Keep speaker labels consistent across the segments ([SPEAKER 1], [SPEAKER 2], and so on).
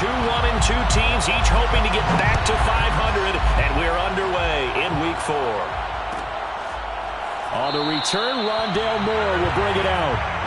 [SPEAKER 1] 2-1 and 2 teams, each hoping to get back to 500, and we're underway in Week 4.
[SPEAKER 2] On the return, Rondale Moore will bring it out.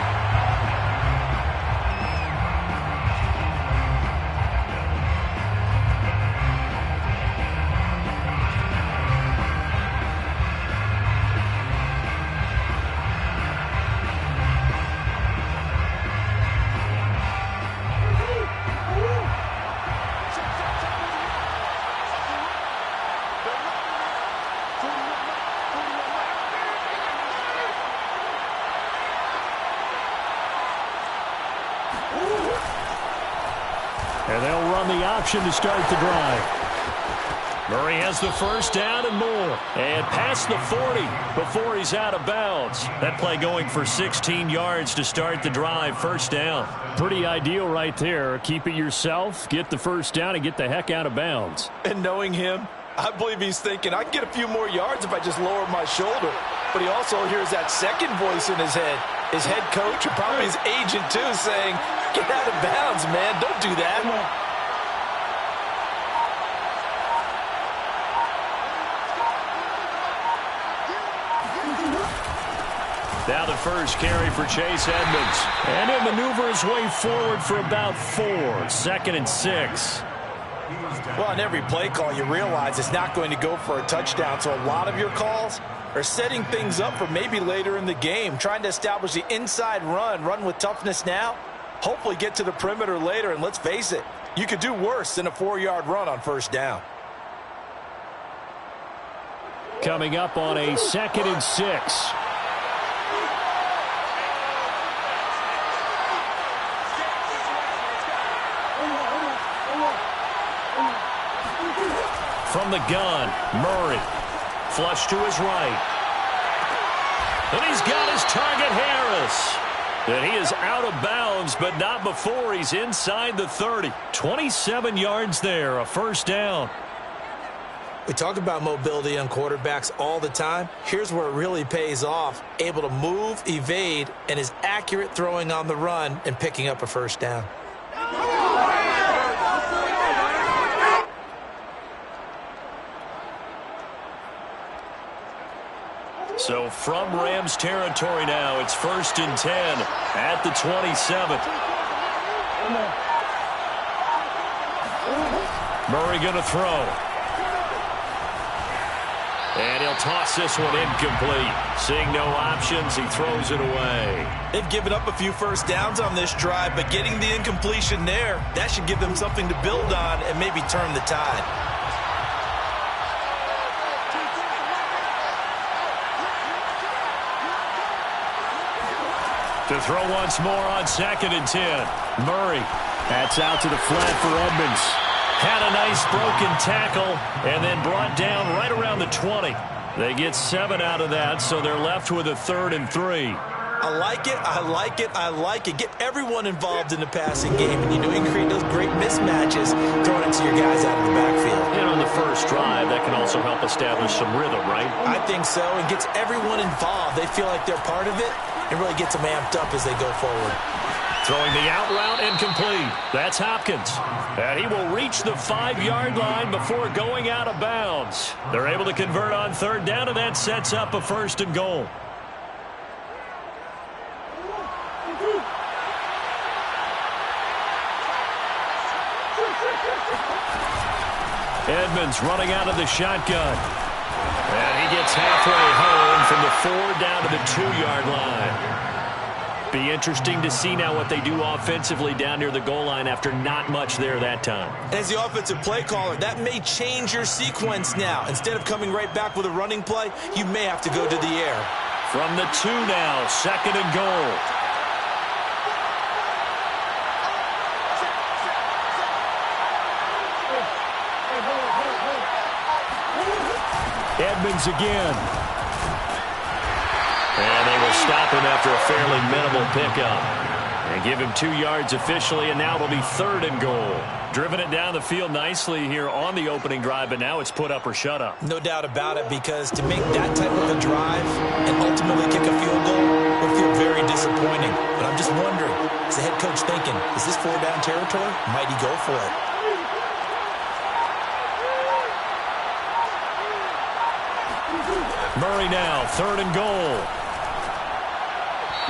[SPEAKER 2] And they'll run the option to start the drive. Murray has the first down and more. And past the 40 before he's out of bounds. That play going for 16 yards to start the drive. First down. Pretty ideal right there. Keep it yourself, get the first down, and get the heck out of bounds.
[SPEAKER 3] And knowing him, I believe he's thinking, I can get a few more yards if I just lower my shoulder. But he also hears that second voice in his head. His head coach, or probably his agent too, saying, get out of bounds, man. Don't do that.
[SPEAKER 1] Now the first carry for Chase Edmonds. And he'll maneuver his way forward for about 4. 2nd and 6.
[SPEAKER 3] Well, on every play call, you realize it's not going to go for a touchdown. So a lot of your calls are setting things up for maybe later in the game, trying to establish the inside run with toughness now, hopefully get to the perimeter later. And let's face it, you could do worse than a 4-yard run on first down.
[SPEAKER 2] Coming up on a 2nd and 6.
[SPEAKER 1] From the gun, Murray. Flush to his right. And he's got his target, Harris. And he is out of bounds, but not before he's inside the 30. 27 yards there, a first down.
[SPEAKER 3] We talk about mobility on quarterbacks all the time. Here's where it really pays off. Able to move, evade, and is accurate throwing on the run and picking up a first down.
[SPEAKER 1] So from Rams territory now, it's 1st and 10 at the 27. Murray going to throw. And he'll toss this one incomplete. Seeing no options, he throws it away.
[SPEAKER 3] They've given up a few first downs on this drive, but getting the incompletion there, that should give them something to build on and maybe turn the tide.
[SPEAKER 1] To throw once more on 2nd and 10. Murray. That's out to the flat for Edmonds. Had a nice broken tackle and then brought down right around the 20. They get 7 out of that, so they're left with a 3rd and 3.
[SPEAKER 3] I like it, I like it, I like it. Get everyone involved in the passing game, and you know, you can create those great mismatches throwing it to your guys out of the backfield.
[SPEAKER 1] And on the first drive, that can also help establish some rhythm, right?
[SPEAKER 3] I think so. It gets everyone involved. They feel like they're part of it. It really gets them amped up as they go forward.
[SPEAKER 1] Throwing the out route incomplete. That's Hopkins. And he will reach the 5-yard line before going out of bounds. They're able to convert on 3rd down, and that sets up a 1st and goal. Edmonds running out of the shotgun. And he gets halfway home from the 4 down to the 2-yard line. Be interesting to see now what they do offensively down near the goal line after not much there that time.
[SPEAKER 3] As the offensive play caller, that may change your sequence now. Instead of coming right back with a running play, you may have to go to the air.
[SPEAKER 1] From the 2 now, 2nd and goal. Edmonds again. And they will stop him after a fairly minimal pickup. And give him 2 yards officially, and now it'll be 3rd and goal. Driven it down the field nicely here on the opening drive, but now it's put up or shut up.
[SPEAKER 3] No doubt about it, because to make that type of a drive and ultimately kick a field goal would feel very disappointing. But I'm just wondering, Is the head coach thinking, is this 4-down territory? Might he go for it?
[SPEAKER 2] Murray now, 3rd and goal.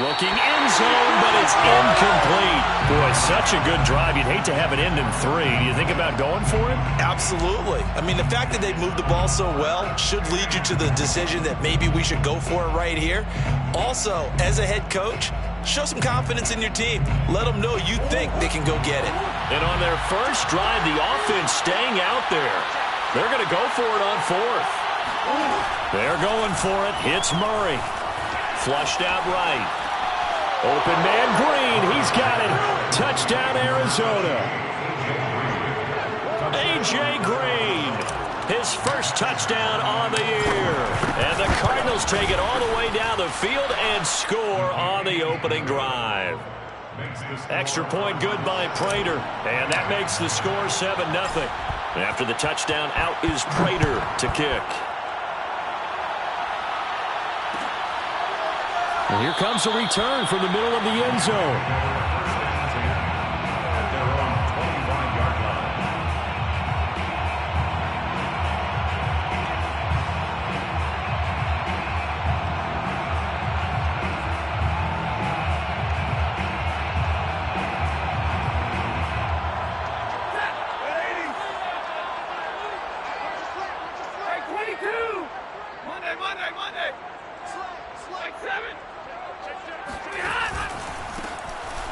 [SPEAKER 2] Looking end zone, but it's incomplete. Boy, such a good drive. You'd hate to have it end in 3. Do you think about going for it?
[SPEAKER 3] Absolutely. I mean, the fact that they moved the ball so well should lead you to the decision that maybe we should go for it right here. Also, as a head coach, show some confidence in your team. Let them know you think they can go get it.
[SPEAKER 2] And on their first drive, the offense staying out there. They're going to go for it on 4th. They're going for it. Hits Murray. Flushed out right. Open man Green. He's got it. Touchdown, Arizona. A.J. Green. His first touchdown on the year. And the Cardinals take it all the way down the field and score on the opening drive. Extra point good by Prater. And that makes the score 7-0. After the touchdown, out is Prater to kick. And here comes a return from the middle of the end zone.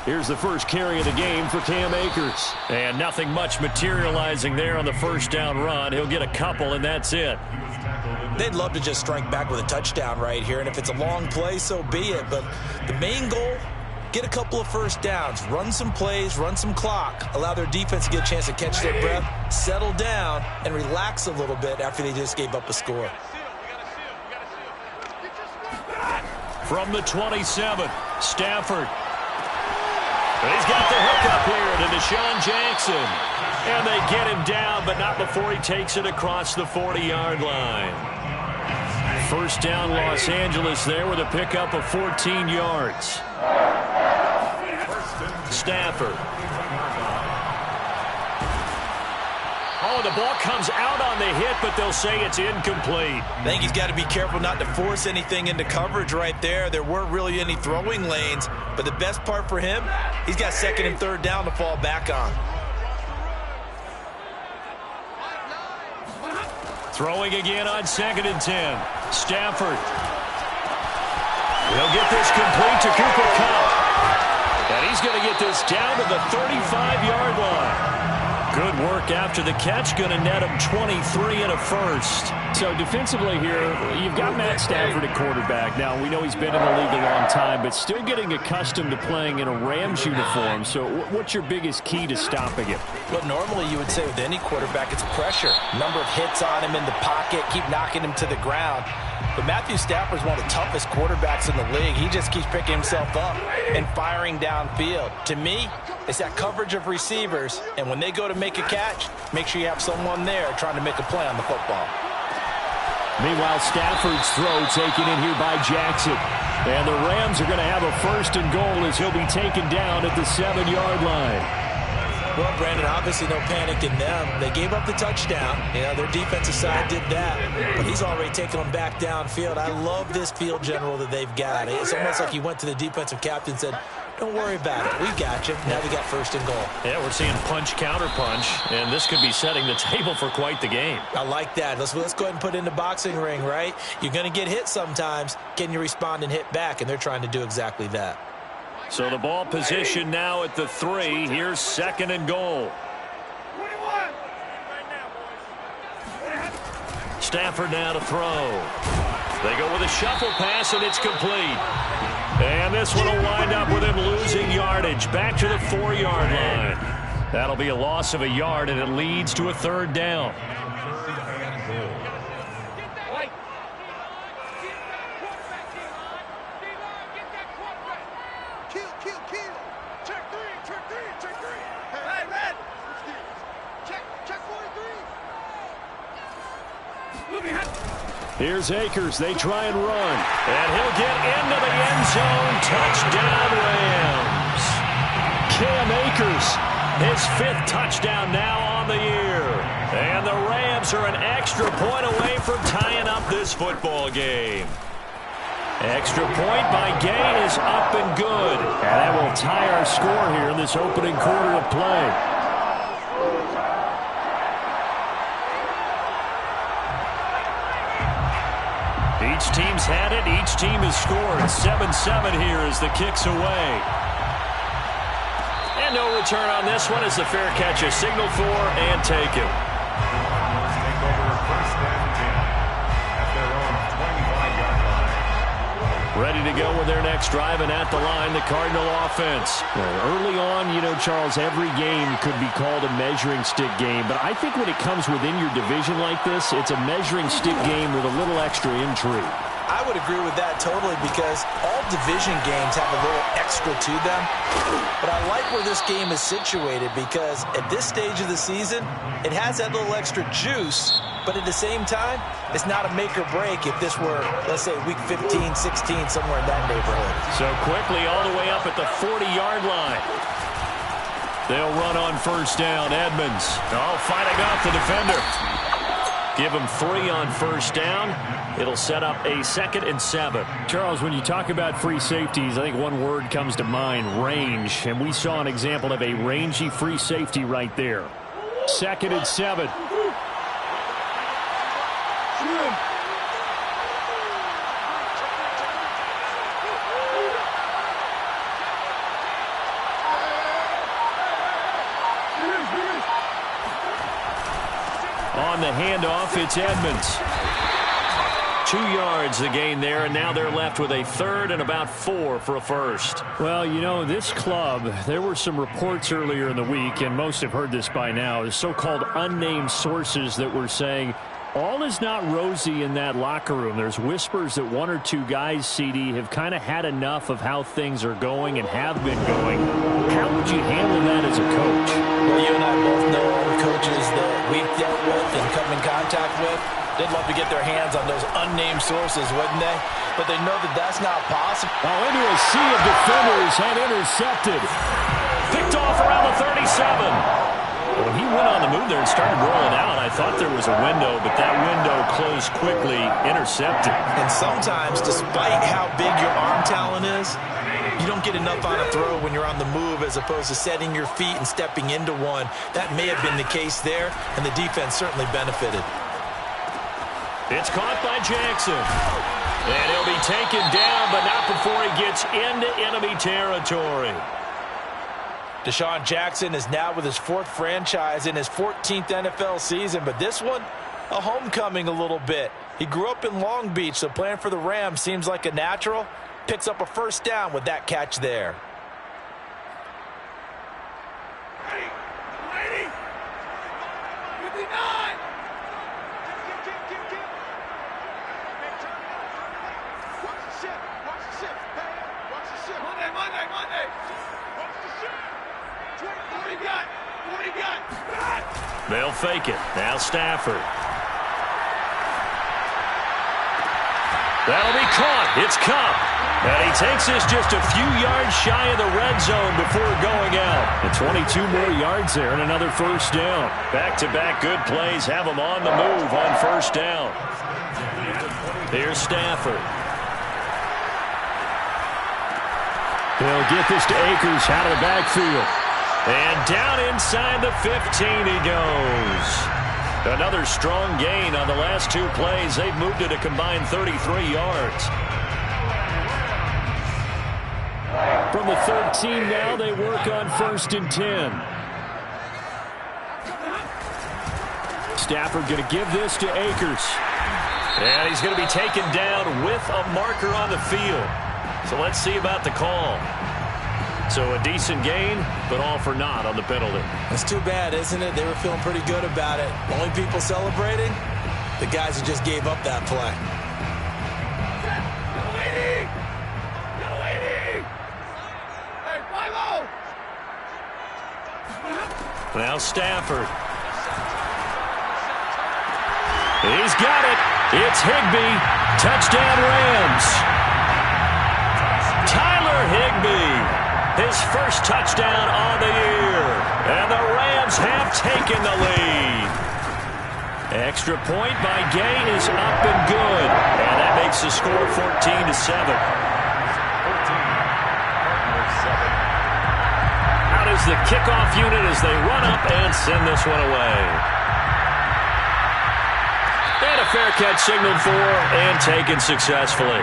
[SPEAKER 2] Here's the first carry of the game for Cam Akers. And nothing much materializing there on the first down run. He'll get a couple, and that's it.
[SPEAKER 3] They'd love to just strike back with a touchdown right here, and if it's a long play, so be it. But the main goal, get a couple of first downs, run some plays, run some clock, allow their defense to get a chance to catch their breath, settle down, and relax a little bit after they just gave up a score.
[SPEAKER 2] From the 27, Stafford. He's got the hookup here to Deshaun Jackson. And they get him down, but not before he takes it across the 40-yard line. First down, Los Angeles there with a pickup of 14 yards. Stafford. Oh, the ball comes out on the hit, but they'll say it's incomplete.
[SPEAKER 3] I think he's got to be careful not to force anything into coverage right there. There weren't really any throwing lanes, but the best part for him, he's got 2nd and 3rd down to fall back on.
[SPEAKER 2] Throwing again on 2nd and 10. Stafford. He'll get this complete to Cooper Kupp. And he's going to get this down to the 35-yard line. Good work after the catch. Going to net him 23 and a first. So defensively here, you've got Matt Stafford at quarterback. Now, we know he's been in the league a long time, but still getting accustomed to playing in a Rams uniform. So what's your biggest key to stopping him?
[SPEAKER 3] Well, normally you would say with any quarterback, it's pressure. Number of hits on him in the pocket, keep knocking him to the ground. But Matthew Stafford's one of the toughest quarterbacks in the league. He just keeps picking himself up and firing downfield. To me, it's that coverage of receivers, and when they go to make a catch, make sure you have someone there trying to make a play on the football.
[SPEAKER 2] Meanwhile, Stafford's throw taken in here by Jackson. And the Rams are going to have a 1st and goal as he'll be taken down at the 7-yard line.
[SPEAKER 3] Well, Brandon, obviously no panic in them. They gave up the touchdown. You know, their defensive side did that. But he's already taken them back downfield. I love this field general that they've got. It's almost like he went to the defensive captain and said, don't worry about it. We got you. Now they got 1st and goal.
[SPEAKER 2] Yeah, we're seeing punch, counter punch, and this could be setting the table for quite the game.
[SPEAKER 3] I like that. Let's go ahead and put it in the boxing ring, right? You're going to get hit sometimes. Can you respond and hit back? And they're trying to do exactly that.
[SPEAKER 2] So the ball position now at the 3. Here's 2nd and goal. Stafford now to throw. They go with a shuffle pass, and it's complete. And this one will wind up with him losing yardage back to the 4-yard line. That'll be a loss of a yard, and it leads to a 3rd down. Here's Akers. They try and run. And he'll get into the end zone. Touchdown, Rams.
[SPEAKER 1] His 5th touchdown now on the year. And the Rams are an extra point away from tying up this football game. Extra point by Gain is up and good.
[SPEAKER 2] And that will tie our score here in this opening quarter of play.
[SPEAKER 1] Each team's had it. Each team has scored. 7-7 here as the kick's away. And no return on this one as the fair catch is signaled for and taken.
[SPEAKER 4] Take over first and 10 at their own 25-yard line.
[SPEAKER 1] Ready to go with their next drive, and at the line, the Cardinal offense.
[SPEAKER 2] Well, early on, you know, Charles, every game could be called a measuring stick game. But I think when it comes within your division like this, it's a measuring stick game with a little extra intrigue.
[SPEAKER 3] I would agree with that totally because all division games have a little extra to them. But I like where this game is situated because at this stage of the season, it has that little extra juice. But at the same time, it's not a make or break if this were, let's say, week 15, 16, somewhere in that neighborhood.
[SPEAKER 1] So quickly all the way up at the 40-yard line. They'll run on first down. Edmonds, fighting off the defender. Give him 3 on first down. It'll set up a 2nd and 7.
[SPEAKER 2] Charles, when you talk about free safeties, I think one word comes to mind, range. And we saw an example of a rangy free safety right there. 2nd and 7.
[SPEAKER 1] On the handoff, it's Edmonds. 2 yards the gain there, and now they're left with a 3rd and about 4 for a first.
[SPEAKER 2] Well, you know, this club, there were some reports earlier in the week, and most have heard this by now, the so-called unnamed sources that were saying all is not rosy in that locker room. There's whispers that 1 or 2 guys, CD, have kind of had enough of how things are going and have been going. How would you handle that as a coach?
[SPEAKER 3] Well, you and I both know all the coaches that we've dealt with and come in contact with. They'd love to get their hands on those unnamed sources, wouldn't they? But they know that that's not possible.
[SPEAKER 2] Oh, into a sea of defenders and intercepted.
[SPEAKER 1] Picked off around the 37. When he went on the move there and started rolling out, I thought there was a window, but that window closed quickly, intercepted.
[SPEAKER 3] And sometimes, despite how big your arm talent is, you don't get enough on a throw when you're on the move as opposed to setting your feet and stepping into one. That may have been the case there, and the defense certainly benefited.
[SPEAKER 1] It's caught by Jackson. And he'll be taken down, but not before he gets into enemy territory.
[SPEAKER 3] Deshaun Jackson is now with his 4th franchise in his 14th NFL season, but this one, a homecoming a little bit. He grew up in Long Beach, so playing for the Rams seems like a natural. Picks up a first down with that catch there.
[SPEAKER 4] Ready. 59. Monday. Watch the ship. What do you got?
[SPEAKER 1] They'll fake it. Now Stafford. That'll be caught. It's Cup. And he takes this just a few yards shy of the red zone before going out.
[SPEAKER 2] And 22 more yards there and another first down.
[SPEAKER 1] Back-to-back good plays have him on the move on first down. Here's Stafford.
[SPEAKER 2] They'll get this to Akers out of the backfield.
[SPEAKER 1] And down inside the 15 he goes. Another strong gain on the last 2 plays. They've moved it a combined 33 yards.
[SPEAKER 2] From the 13 now, they work on 1st and 10. Stafford going to give this to Akers.
[SPEAKER 1] And he's going to be taken down with a marker on the field. So let's see about the call. So a decent gain, but all for naught on the penalty.
[SPEAKER 3] That's too bad, isn't it? They were feeling pretty good about it. Only people celebrating, the guys who just gave up that play.
[SPEAKER 1] Now Stafford. He's got it. It's Higbee. Touchdown Rams. Tyler Higbee. His first touchdown on the year. And the taken the lead. Extra point by Gay is up and good. And that makes the score 14-7. Out is the kickoff unit as they run up and send this one away. And a fair catch signaled for and taken successfully.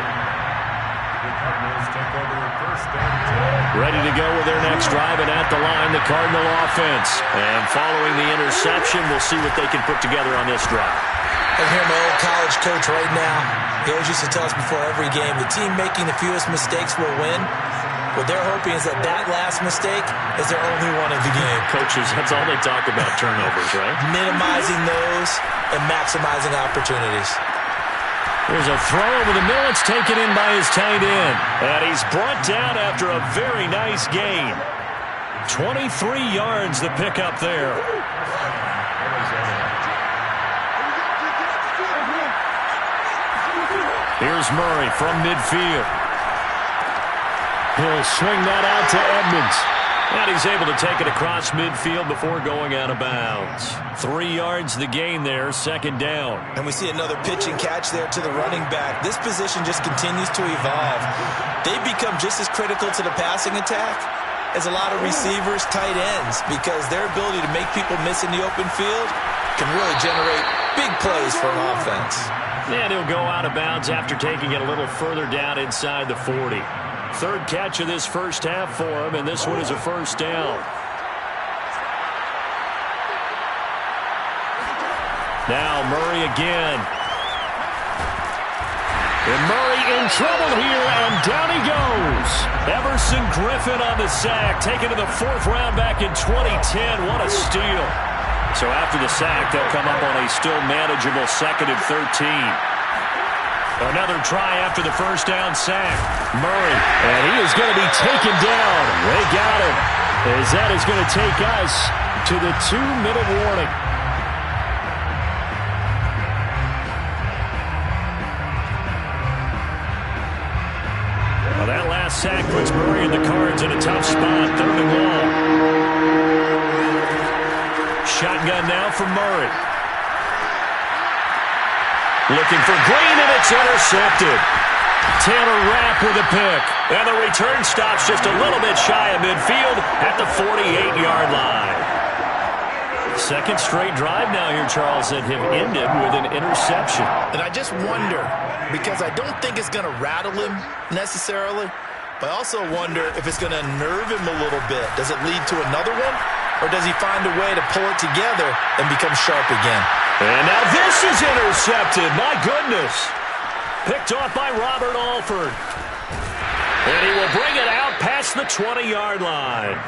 [SPEAKER 1] Ready to go with their next drive, and at the line, the Cardinal offense. And following the interception, we'll see what they can put together on this drive.
[SPEAKER 3] I hear my old college coach right now. He always used to tell us before every game, the team making the fewest mistakes will win. What they're hoping is that last mistake is their only one of the game.
[SPEAKER 1] Coaches, that's all they talk about, turnovers, right?
[SPEAKER 3] Minimizing those and maximizing opportunities.
[SPEAKER 1] There's a throw over the middle. It's taken in by his tight end. And he's brought down after a very nice gain. 23 yards the pickup there. Here's Murray from midfield. He'll swing that out to Edmonds. And he's able to take it across midfield before going out of bounds. 3 yards the gain there, second down.
[SPEAKER 3] And we see another pitch and catch there to the running back. This position just continues to evolve. They become just as critical to the passing attack as a lot of receivers, tight ends, because their ability to make people miss in the open field can really generate big plays for an offense.
[SPEAKER 1] And he'll go out of bounds after taking it a little further down inside the 40. Third catch of this first half for him, and this one is a first down. Now Murray again. And Murray in trouble here, and down he goes. Everson Griffin on the sack, taken to the 4th round back in 2010. What a steal. So after the sack, they'll come up on a still manageable 2nd and 13. Another try after the first down sack. Murray, and he is going to be taken down. They got him, as that is going to take us to the 2-minute warning. Well, that last sack puts Murray and the Cards in a tough spot. 3rd and long. Shotgun now for Murray. Looking for Green, and it's intercepted. Taylor Rapp with a pick. And the return stops just a little bit shy of midfield at the 48-yard line. Second straight drive now here, Charles, that have ended with an interception.
[SPEAKER 3] And I just wonder, because I don't think it's going to rattle him necessarily, but I also wonder if it's going to nerve him a little bit. Does it lead to another one? Or does he find a way to pull it together and become sharp again?
[SPEAKER 1] And now this is intercepted. My goodness. Picked off by Robert Alford. And he will bring it out past the 20-yard line.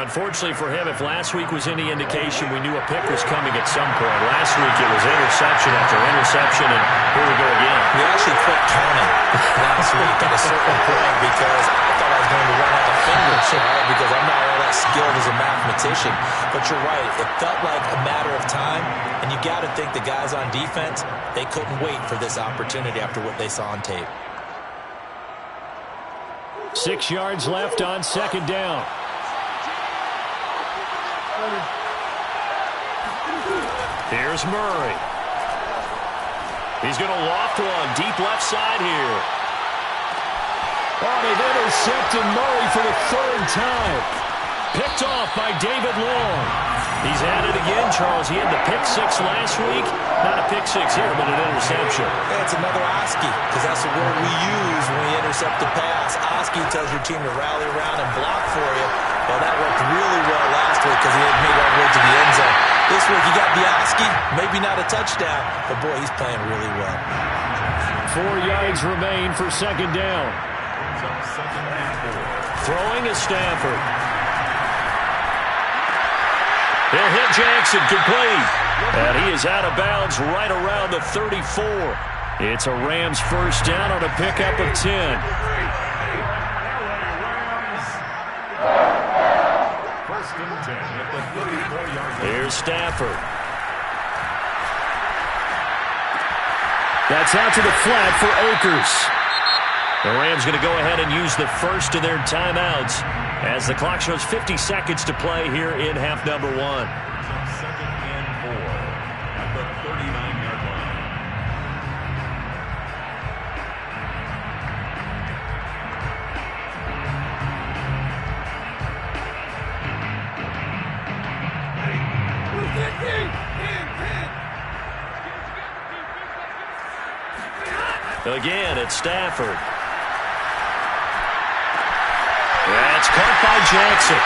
[SPEAKER 1] Unfortunately for him, if last week was any indication, we knew a pick was coming at some point. Last week it was interception after interception, and here we go again.
[SPEAKER 3] We actually quit counting last week at a certain point because I thought I was going to run out of fingers, right? Because I'm not all that skilled as a mathematician. But you're right. It felt like a matter of time, and you got to think the guys on defense, they couldn't wait for this opportunity after what they saw on tape.
[SPEAKER 1] 6 yards left on second down. Here's Murray. He's going to loft one deep left side here. Oh, they've intercepted Murray for the 3rd time. Picked off by David Long. He's at it again, Charles. He had the pick 6 last week. Not a pick 6 here, but an interception.
[SPEAKER 3] Yeah, it's another Oski, because that's the word we use when we intercept the pass. Oski tells your team to rally around and block for you. Well, that worked really well last week because he had made all the way to the end zone. This week, you got the Oski, maybe not a touchdown, but boy, he's playing really well.
[SPEAKER 1] 4 yards remain for second down. Throwing is Stafford. He'll hit Jackson complete. And he is out of bounds right around the 34. It's a Rams first down on a pickup of 10. Here's Stafford. That's out to the flat for Akers. The Rams going to go ahead and use the first of their timeouts as the clock shows 50 seconds to play here in half number 1. Again, it's Stafford. That's caught by Jackson.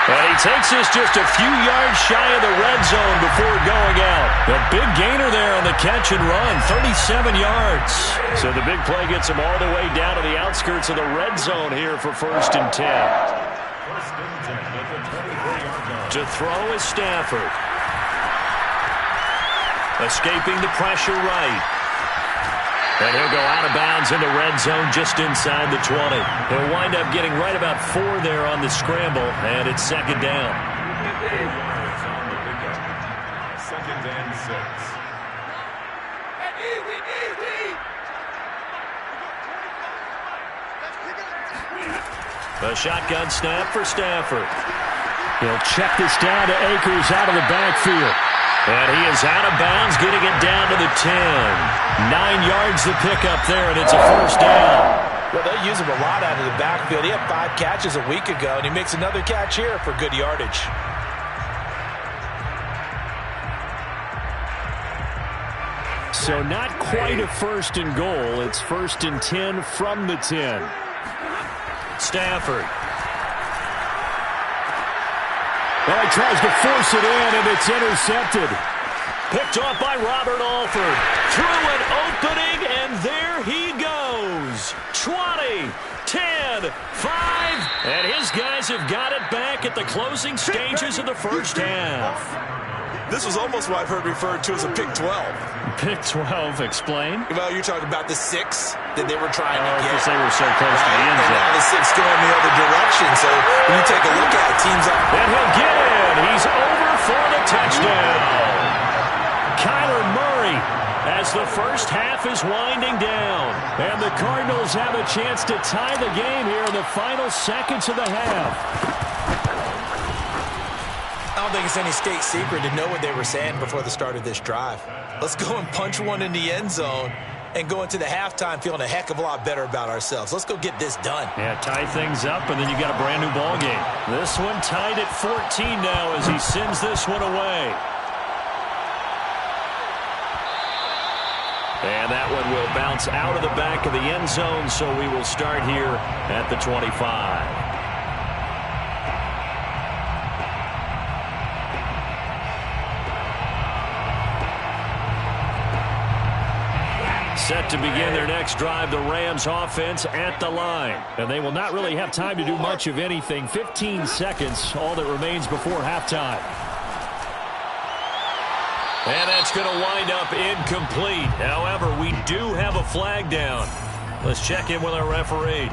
[SPEAKER 1] And he takes this just a few yards shy of the red zone before going out. A big gainer there on the catch and run, 37 yards. So the big play gets him all the way down to the outskirts of the red zone here for 1st and 10. To throw is Stafford. Escaping the pressure right. And he'll go out of bounds in the red zone just inside the 20. He'll wind up getting right about 4 there on the scramble, and it's 2nd down.
[SPEAKER 4] 2nd and 6.
[SPEAKER 1] A shotgun snap for Stafford.
[SPEAKER 2] He'll check this down to Akers out of the backfield.
[SPEAKER 1] And he is out of bounds, getting it down to the 10. 9 yards to pick up there, and it's a 1st down.
[SPEAKER 3] Well, they use him a lot out of the backfield. He had 5 catches a week ago, and he makes another catch here for good yardage.
[SPEAKER 2] So not quite a 1st and goal. It's 1st and 10 from the 10.
[SPEAKER 1] Stafford.
[SPEAKER 2] Well, he tries to force it in, and it's intercepted.
[SPEAKER 1] Picked off by Robert Alford. Through an opening, and there he goes. 20, 10, 5. And his guys have got it back at the closing stages of the 1st half.
[SPEAKER 3] This was almost what I've heard referred to as a pick 12.
[SPEAKER 2] Pick 12, explain.
[SPEAKER 3] Well, you're talking about the 6 that they were trying to get.
[SPEAKER 2] Because they were so close to the end
[SPEAKER 3] And
[SPEAKER 2] zone.
[SPEAKER 3] now the 6 going the other direction. So when you take a look at it, teams are...
[SPEAKER 1] And he'll get in. He's over for the touchdown. Kyler Murray as the 1st half is winding down.
[SPEAKER 2] And the Cardinals have a chance to tie the game here in the final seconds of the half.
[SPEAKER 3] I don't think it's any state secret to know what they were saying before the start of this drive. Let's go and punch one in the end zone and go into the halftime feeling a heck of a lot better about ourselves. Let's go get this done.
[SPEAKER 2] Yeah, tie things up, and then you got a brand new ball game.
[SPEAKER 1] This one tied at 14 now as he sends this one away. And that one will bounce out of the back of the end zone, so we will start here at the 25. Set to begin their next drive, the Rams offense at the line.
[SPEAKER 2] And they will not really have time to do much of anything. 15 seconds, all that remains before halftime.
[SPEAKER 1] And that's going to wind up incomplete. However, we do have a flag down. Let's check in with our referee.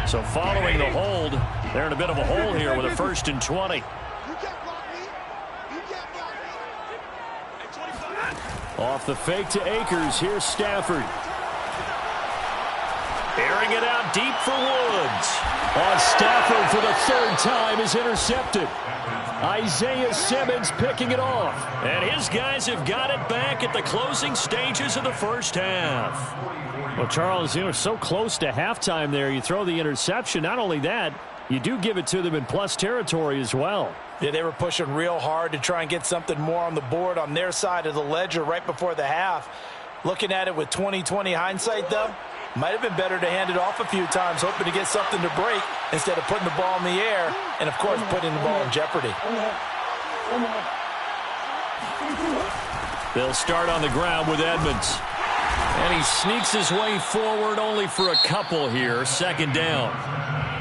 [SPEAKER 1] So following the hold, they're in a bit of a hole here with a 1st and 20.
[SPEAKER 2] Off the fake to Akers. Here's Stafford.
[SPEAKER 1] Airing it out deep for Woods.
[SPEAKER 2] Stafford for the 3rd time is intercepted. Isaiah Simmons picking it off.
[SPEAKER 1] And his guys have got it back at the closing stages of the 1st half.
[SPEAKER 2] Well, Charles, you know, so close to halftime there. You throw the interception. Not only that, you do give it to them in plus territory as well.
[SPEAKER 3] Yeah, they were pushing real hard to try and get something more on the board on their side of the ledger right before the half. Looking at it with 20/20 hindsight, though, might have been better to hand it off a few times, hoping to get something to break instead of putting the ball in the air and, of course, putting the ball in jeopardy.
[SPEAKER 1] They'll start on the ground with Edmonds. And he sneaks his way forward only for a couple here. 2nd down.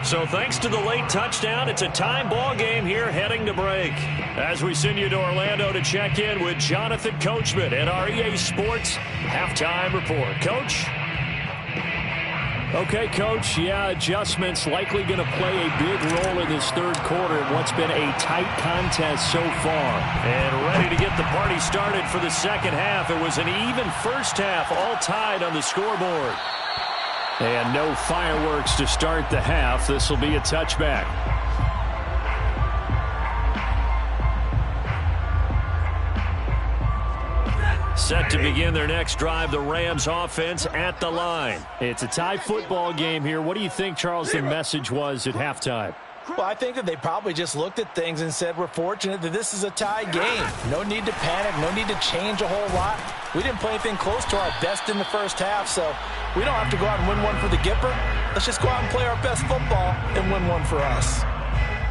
[SPEAKER 1] So thanks to the late touchdown, it's a tie ball game here heading to break. As we send you to Orlando to check in with Jonathan Coachman at our EA Sports Halftime Report. Coach?
[SPEAKER 2] Okay, Coach, yeah, adjustments likely going to play a big role in this 3rd quarter in what's been a tight contest so far.
[SPEAKER 1] And ready to get the party started for the 2nd half. It was an even 1st half, all tied on the scoreboard.
[SPEAKER 2] And no fireworks to start the half. This will be a touchback.
[SPEAKER 1] Set to begin their next drive, the Rams offense at the line.
[SPEAKER 2] It's a tie football game here. What do you think, Charles, the message was at halftime?
[SPEAKER 3] Well, I think that they probably just looked at things and said, we're fortunate that this is a tie game. No need to panic, no need to change a whole lot. We didn't play anything close to our best in the first half, so we don't have to go out and win one for the Gipper. Let's just go out and play our best football and win one for us.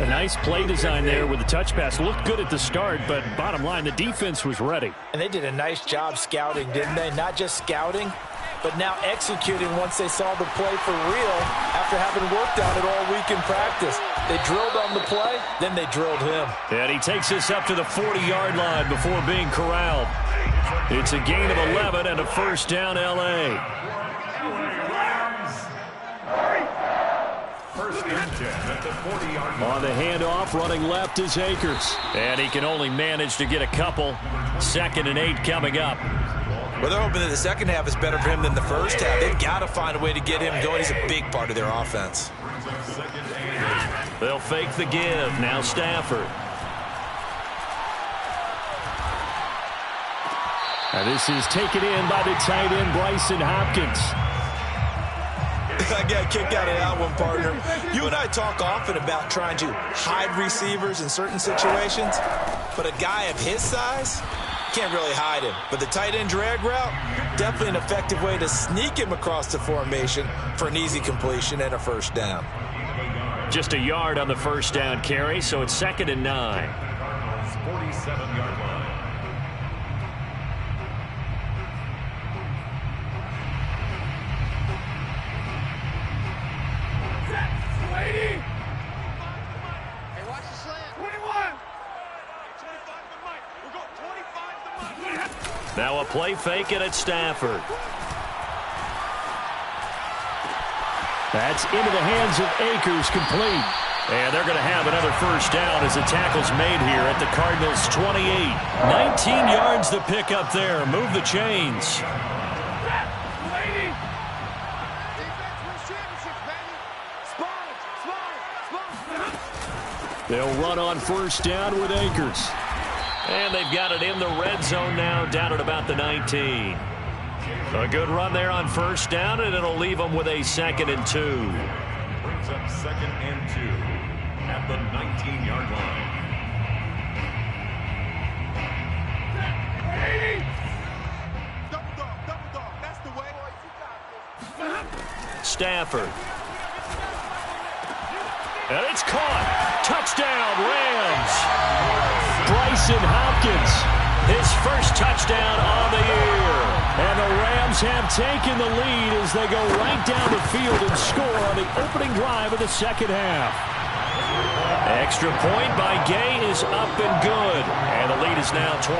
[SPEAKER 2] A nice play design there with the touch pass. Looked good at the start, but bottom line, the defense was ready.
[SPEAKER 3] And they did a nice job scouting, didn't they? Not just scouting, but now executing once they saw the play for real after having worked on it all week in practice. They drilled on the play, then they drilled him.
[SPEAKER 2] And he takes us up to the 40-yard line before being corralled. It's a gain of 11 and a first down, L.A.
[SPEAKER 4] First and 10 at the 40-yard line.
[SPEAKER 2] On the handoff, running left is Akers. And he can only manage to get a couple. 2nd and 8 coming up.
[SPEAKER 3] Well, they're hoping that the second half is better for him than the first half. They've got to find a way to get him going. He's a big part of their offense.
[SPEAKER 2] They'll fake the give. Now Stafford. Now this is taken in by the tight end, Bryson Hopkins.
[SPEAKER 3] I got a kick out of that one, partner. You and I talk often about trying to hide receivers in certain situations, but a guy of his size can't really hide him. But the tight end drag route, definitely an effective way to sneak him across the formation for an easy completion and a first down.
[SPEAKER 2] Just a yard on the first down carry, so it's 2nd and 9.
[SPEAKER 4] 47-yard line.
[SPEAKER 2] Now a play fake and it's Stafford. That's into the hands of Akers, complete. And they're going to have another first down as the tackle's made here at the Cardinals' 28. 19 yards to pick up there. Move the chains. They'll run on first down with Akers. And they've got it in the red zone now, down at about the 19. A good run there on first down, and it'll leave them with a 2nd and 2.
[SPEAKER 4] Brings up 2nd and 2 at the 19-yard line.
[SPEAKER 5] Double dog. That's the way.
[SPEAKER 2] Stafford. And it's caught. Touchdown, Rams. Bryson Hopkins, his first touchdown on the year. And the Rams have taken the lead as they go right down the field and score on the opening drive of the second half. Extra point by Gay is up and good. And the lead is now 21-14.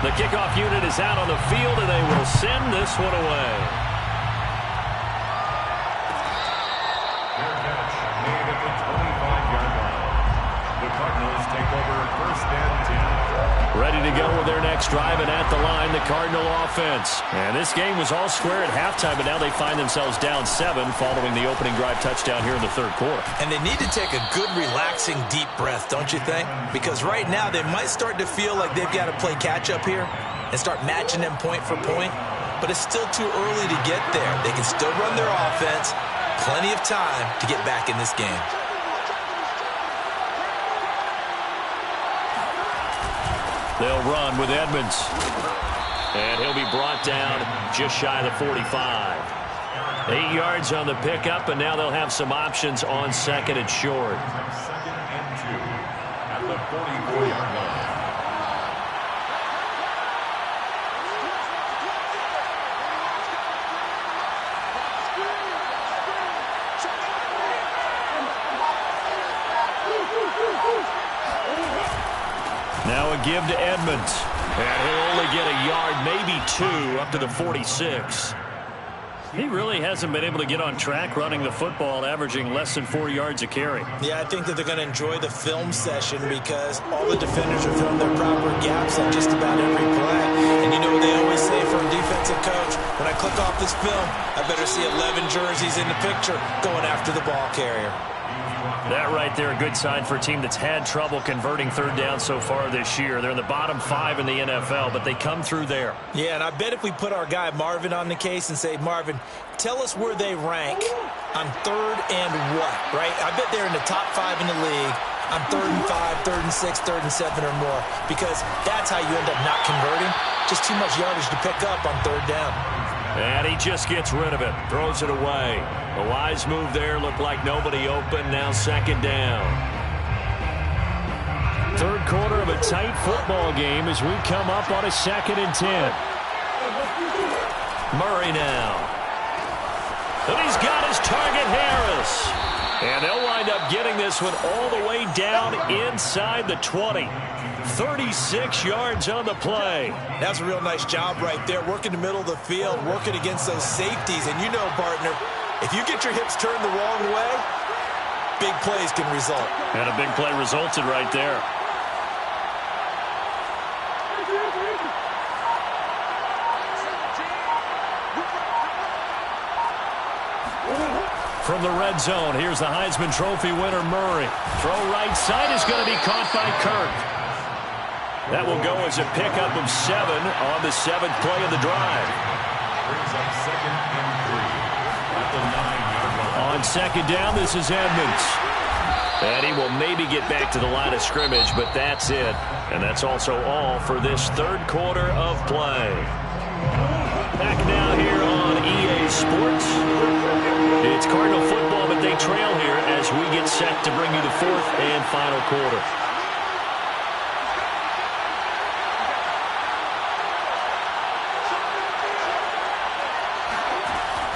[SPEAKER 2] The kickoff unit is out on the field, and they will send this one away. Ready to go with their next drive, and at the line, the Cardinal offense. And this game was all square at halftime, but now they find themselves down 7 following the opening drive touchdown here in the third quarter.
[SPEAKER 3] And they need to take a good, relaxing, deep breath, don't you think? Because right now they might start to feel like they've got to play catch-up here and start matching them point for point. But it's still too early to get there. They can still run their offense. Plenty of time to get back in this game.
[SPEAKER 2] They'll run with Edmonds. And he'll be brought down just shy of the 45. 8 yards on the pickup, and now they'll have some options on 2nd and short.
[SPEAKER 4] 2nd and 2 at the 44-yard line.
[SPEAKER 2] Now a give to Edmonds. And he'll only get a yard, maybe 2, up to the 46. He really hasn't been able to get on track running the football, averaging less than 4 yards a carry.
[SPEAKER 3] Yeah, I think that they're going to enjoy the film session because all the defenders are filling their proper gaps on just about every play. And you know what they always say from a defensive coach? When I click off this film, I better see 11 jerseys in the picture going after the ball carrier.
[SPEAKER 2] That right there, a good sign for a team that's had trouble converting third down so far this year. They're in the bottom 5 in the NFL, but they come through there.
[SPEAKER 3] Yeah, and I bet if we put our guy Marvin on the case and say, Marvin, tell us where they rank on 3rd and what, right? I bet they're in the top 5 in the league on 3rd and 5, 3rd and 6, 3rd and 7 or more, because that's how you end up not converting. Just too much yardage to pick up on 3rd down.
[SPEAKER 1] And he just gets rid of it, throws it away. A wise move there, looked like nobody open, now 2nd down.
[SPEAKER 2] 3rd quarter of a tight football game as we come up on a 2nd and 10.
[SPEAKER 1] Murray now. And he's got his target, Harris. And they'll wind up getting this one all the way down inside the 20. 36 yards on the play.
[SPEAKER 3] That's a real nice job right there, working the middle of the field, working against those safeties. And you know, partner, if you get your hips turned the wrong way, big plays can result.
[SPEAKER 1] And a big play resulted right there.
[SPEAKER 2] From the red zone, here's the Heisman Trophy winner, Murray. Throw right side is going to be caught by Kirk.
[SPEAKER 1] That will go as a pickup of 7 on the 7th play of the drive.
[SPEAKER 4] Brings up 2nd and 3 at the 9-yard line.
[SPEAKER 2] On 2nd down, this is Edmonds.
[SPEAKER 1] And he will maybe get back to the line of scrimmage, but that's it. And that's also all for this 3rd quarter of play. Back now here on EA Sports. It's Cardinal football, but they trail here as we get set to bring you the 4th and final quarter.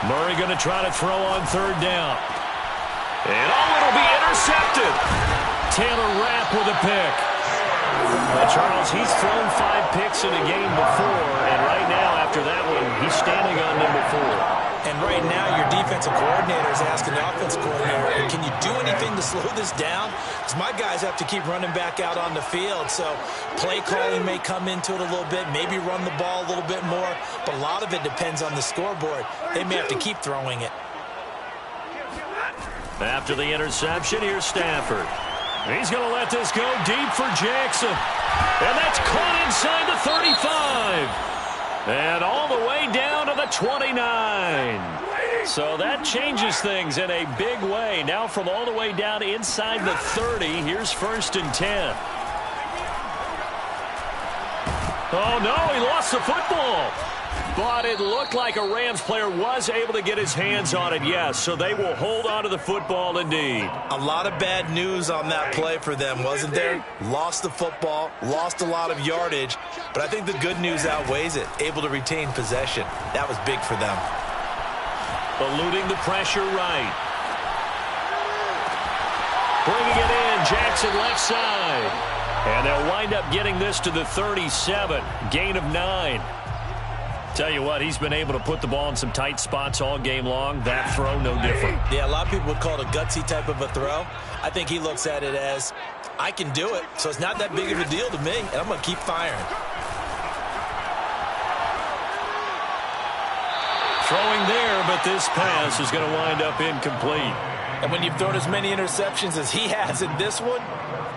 [SPEAKER 2] Murray going to try to throw on 3rd down.
[SPEAKER 1] And it'll be intercepted.
[SPEAKER 2] Taylor Rapp with a pick.
[SPEAKER 1] Well, Charles, he's thrown 5 picks in a game before, and right now, after that one, he's standing on number 4.
[SPEAKER 3] And right now, your defensive coordinator is asking the offensive coordinator, can you do anything to slow this down? Because my guys have to keep running back out on the field. So play calling may come into it a little bit, maybe run the ball a little bit more. But a lot of it depends on the scoreboard. They may have to keep throwing it.
[SPEAKER 1] After the interception, here's Stafford. He's going to let this go deep for Jackson. And that's caught inside the 35. And all the way down to the 29. So that changes things in a big way. Now from all the way down inside the 30, here's 1st and 10. Oh, no, he lost the football. But it looked like a Rams player was able to get his hands on it, yes. So they will hold on to the football indeed.
[SPEAKER 3] A lot of bad news on that play for them, wasn't there? Lost the football, lost a lot of yardage. But I think the good news outweighs it. Able to retain possession. That was big for them.
[SPEAKER 1] Eluding the pressure right. Bringing it in, Jackson left side. And they'll wind up getting this to the 37. Gain of 9. Tell you what, he's been able to put the ball in some tight spots all game long. That throw, no different.
[SPEAKER 3] Yeah, a lot of people would call it a gutsy type of a throw. I think he looks at it as, I can do it, so it's not that big of a deal to me, and I'm going to keep firing.
[SPEAKER 1] Throwing there, but this pass is going to wind up incomplete.
[SPEAKER 3] And when you've thrown as many interceptions as he has in this one,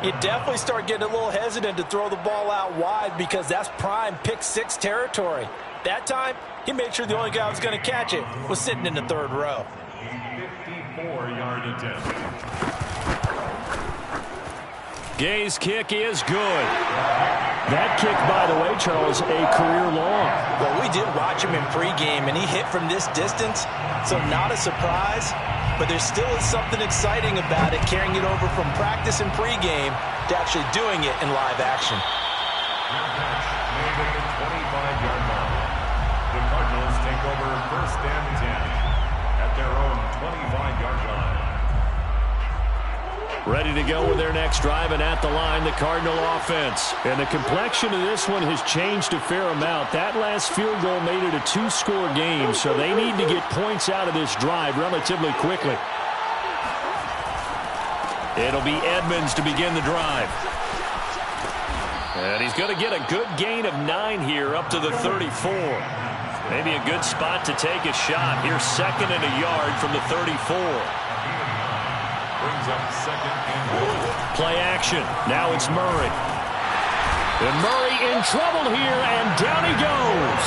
[SPEAKER 3] you definitely start getting a little hesitant to throw the ball out wide because that's prime pick-6 territory. That time, he made sure the only guy who was going to catch it was sitting in the 3rd row.
[SPEAKER 4] 54-yard attempt.
[SPEAKER 1] Gay's kick is good.
[SPEAKER 2] That kick, by the way, Charles, a career long.
[SPEAKER 3] Well, we did watch him in pregame, and he hit from this distance, so not a surprise. But there still is something exciting about it, carrying it over from practice and pregame to actually doing it in live action.
[SPEAKER 4] Made at the 25-yard line. The Cardinals take over 1st and 10 at their own 25-yard line.
[SPEAKER 2] Ready to go with their next drive, and at the line, the Cardinal offense. And the complexion of this one has changed a fair amount. That last field goal made it a 2-score game, so they need to get points out of this drive relatively quickly.
[SPEAKER 1] It'll be Edmonds to begin the drive. And he's going to get a good gain of 9 here up to the 34. Maybe a good spot to take a shot. Here's 2nd and a yard from the 34.
[SPEAKER 4] Brings up 2nd and 1.
[SPEAKER 1] Play action. Now it's Murray. And Murray in trouble here, and down he goes.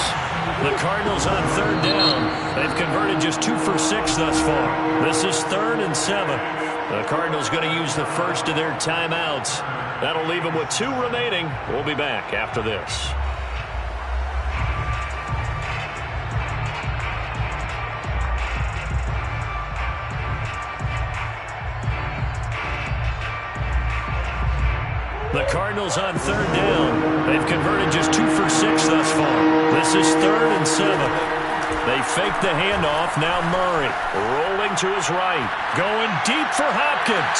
[SPEAKER 1] The
[SPEAKER 2] Cardinals on third down. They've converted just 2 for 6 thus far. This is 3rd and 7. The Cardinals going to use the first of their timeouts. That'll leave them with 2 remaining. We'll be back after this. The Cardinals on third down. They've converted just 2 for 6 thus far. This is 3rd and 7. They fake the handoff. Now Murray rolling to his right. Going deep for Hopkins.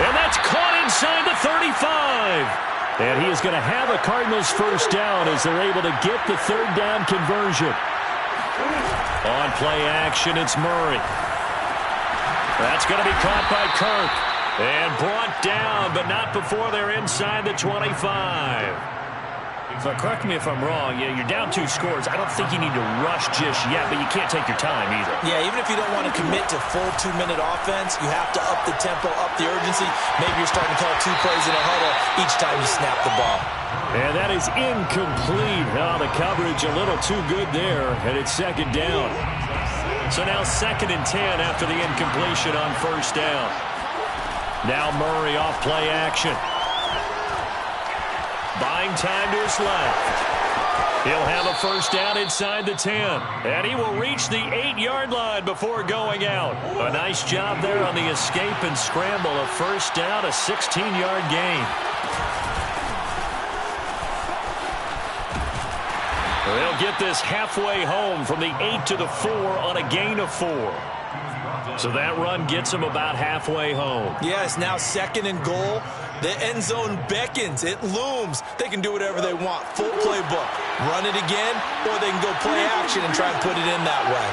[SPEAKER 2] And that's caught inside the 35. And he is going to have a Cardinals first down as they're able to get the third down conversion. On play action, it's Murray. That's going to be caught by Kirk. And brought down, but not before they're inside the 25. So correct me if I'm wrong. Yeah, you're down 2 scores. I don't think you need to rush just yet, but you can't take your time either.
[SPEAKER 3] Yeah, even if you don't want to commit to full 2-minute offense, you have to up the tempo, up the urgency. Maybe you're starting to call 2 plays in a huddle each time you snap the ball.
[SPEAKER 2] And that is incomplete. Oh, the coverage a little too good there, and it's 2nd down. So now 2nd and 10 after the incompletion on first down. Now Murray off play action. Buying time to his left. He'll have a first down inside the 10. And he will reach the 8-yard line before going out. A nice job there on the escape and scramble. A first down, a 16-yard gain. They'll get this halfway home from the 8 to the 4 on a gain of 4. So that run gets them about halfway home.
[SPEAKER 3] Yeah, it's now 2nd and goal. The end zone beckons. It looms. They can do whatever they want. Full playbook. Run it again, or they can go play action and try and put it in that way.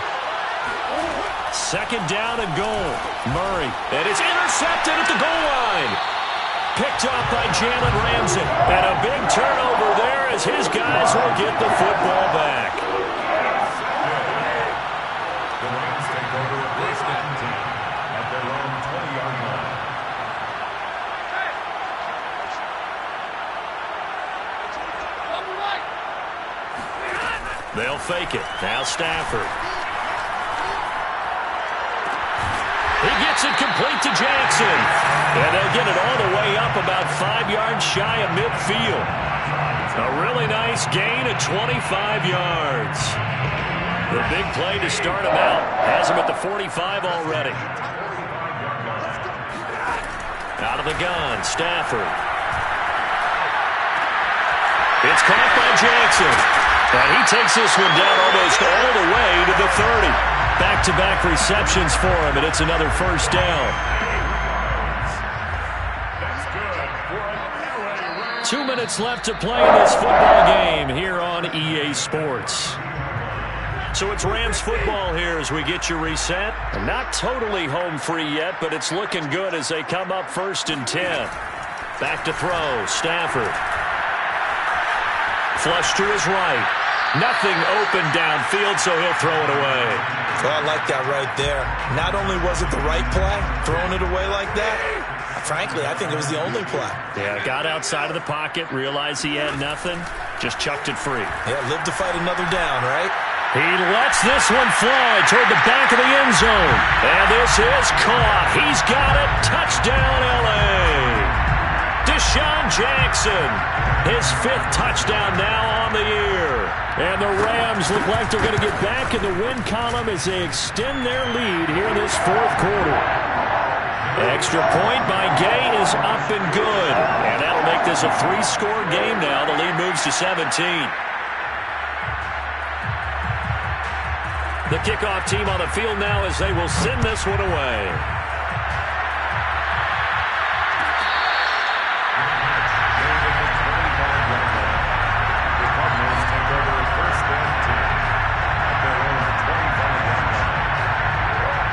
[SPEAKER 2] 2nd down and goal. Murray. And it's intercepted at the goal line. Picked up by Jalen Ramsey. And a big turnover there as his guys will get the football back. They'll fake it. Now Stafford. He gets it complete to Jackson. And they'll get it all the way up about 5 yards shy of midfield. A really nice gain of 25 yards. The big play to start him out. Has him at the 45 already. Out of the gun, Stafford. It's caught by Jackson. And he takes this one down almost all the way to the 30. Back-to-back receptions for him, and it's another first down. 2 minutes left to play in this football game here on EA Sports. So it's Rams football here as we get you reset. Not totally home free yet, but it's looking good as they come up 1st and 10. Back to throw, Stafford. Flush to his right. Nothing open downfield, so he'll throw it away.
[SPEAKER 3] Well, I like that right there. Not only was it the right play, throwing it away like that, frankly, I think it was the only play.
[SPEAKER 2] Yeah, got outside of the pocket, realized he had nothing, just chucked it free.
[SPEAKER 3] Yeah, live to fight another down, right?
[SPEAKER 2] He lets this one fly toward the back of the end zone. And this is caught. He's got it. Touchdown, L.A. Deshaun Jackson. His 5th touchdown now on the year. And the Rams look like they're going to get back in the win column as they extend their lead here in this 4th quarter. Extra point by Gay is up and good. And that'll make this a 3-score game now. The lead moves to 17. The kickoff team on the field now as they will send this one away.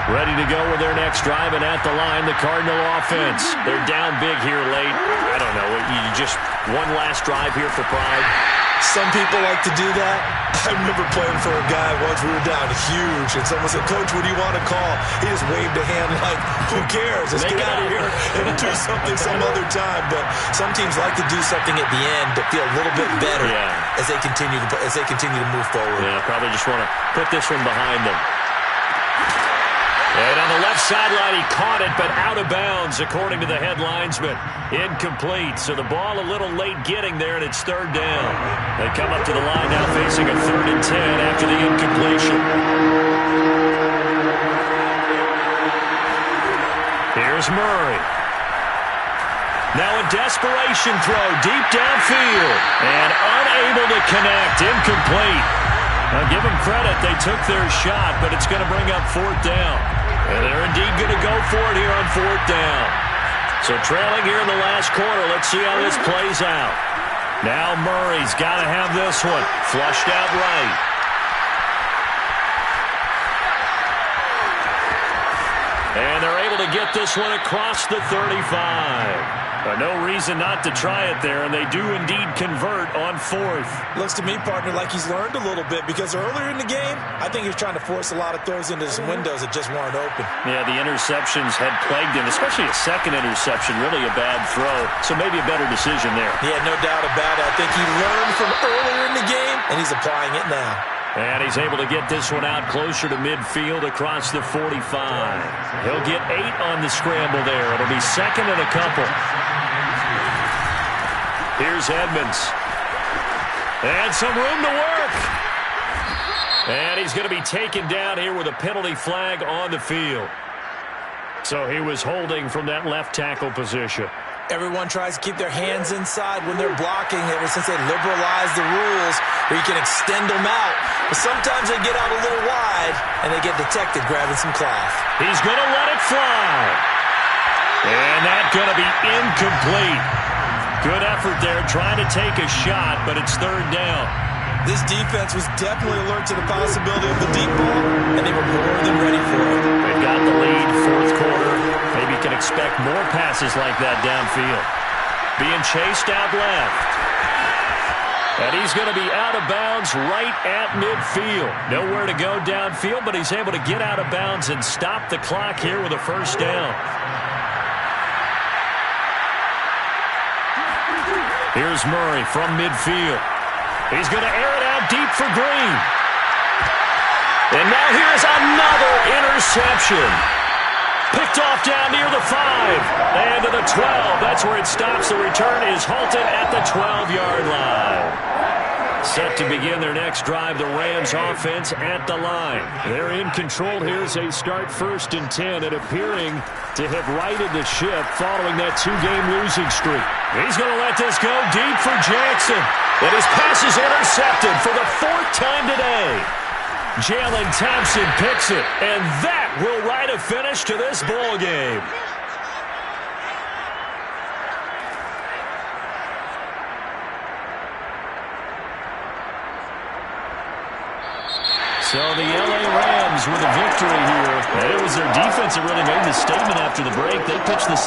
[SPEAKER 2] Ready to go with their next drive, and at the line, the Cardinal offense. They're down big here late. I don't know. You just one last drive here for pride.
[SPEAKER 3] Some people like to do that. I remember playing for a guy once. We were down huge, and someone said, "Coach, what do you want to call?" He just waved a hand like, "Who cares? Let's get out of here and do something some other time." But some teams like to do something at the end to feel a little bit better as they continue to move forward.
[SPEAKER 1] Yeah, probably just want to put this one behind them. And on the left sideline, he caught it, but out of bounds, according to the head linesman. Incomplete, so the ball a little late getting there, and it's third down. They come up to the line now facing a 3rd and 10 after the incompletion. Here's Murray. Now a desperation throw deep downfield, and unable to connect, incomplete. Now give them credit, they took their shot, but it's going to bring up 4th down. And they're indeed going to go for it here on 4th down. So trailing here in the last quarter, let's see how this plays out. Now Murray's got to have this one flushed out right. And they're able to get this one across the 35. No reason not to try it there, and they do indeed convert on 4th.
[SPEAKER 3] Looks to me, partner, like he's learned a little bit, because earlier in the game, I think he was trying to force a lot of throws into some windows that just weren't open.
[SPEAKER 1] Yeah, the interceptions had plagued him, especially a second interception, really a bad throw. So maybe a better decision there.
[SPEAKER 3] Yeah, no doubt about it. I think he learned from earlier in the game, and he's applying it now.
[SPEAKER 1] And he's able to get this one out closer to midfield across the 45. He'll get 8 on the scramble there. It'll be 2nd and a couple. Here's Edmonds. And some room to work. And he's going to be taken down here with a penalty flag on the field. So he was holding from that left tackle position.
[SPEAKER 3] Everyone tries to keep their hands inside when they're blocking ever since they liberalized the rules where you can extend them out. But sometimes they get out a little wide and they get detected grabbing some cloth.
[SPEAKER 1] He's going to let it fly. And that's going to be incomplete. Good effort there trying to take a shot, but it's 3rd down.
[SPEAKER 3] This defense was definitely alert to the possibility of the deep ball, and they were more than ready for it.
[SPEAKER 1] They've got the lead, 4th quarter. Maybe you can expect more passes like that downfield. Being chased out left. And he's going to be out of bounds right at midfield. Nowhere to go downfield, but he's able to get out of bounds and stop the clock here with a 1st down. Here's Murray from midfield. He's going to air it out deep for Green. And now here's another interception. Picked off down near the 5. And to the 12. That's where it stops. The return is halted at the 12-yard line. Set to begin their next drive, the Rams offense at the line. They're in control here as they start 1st and 10 and appearing to have righted the ship following that 2-game losing streak. He's going to let this go deep for Jackson. And his pass is intercepted for the 4th time today. Jalen Thompson picks it, and that will write a finish to this ball game. So the LA Rams with a victory here. And it was their defense that really made the statement after the break. They pitched the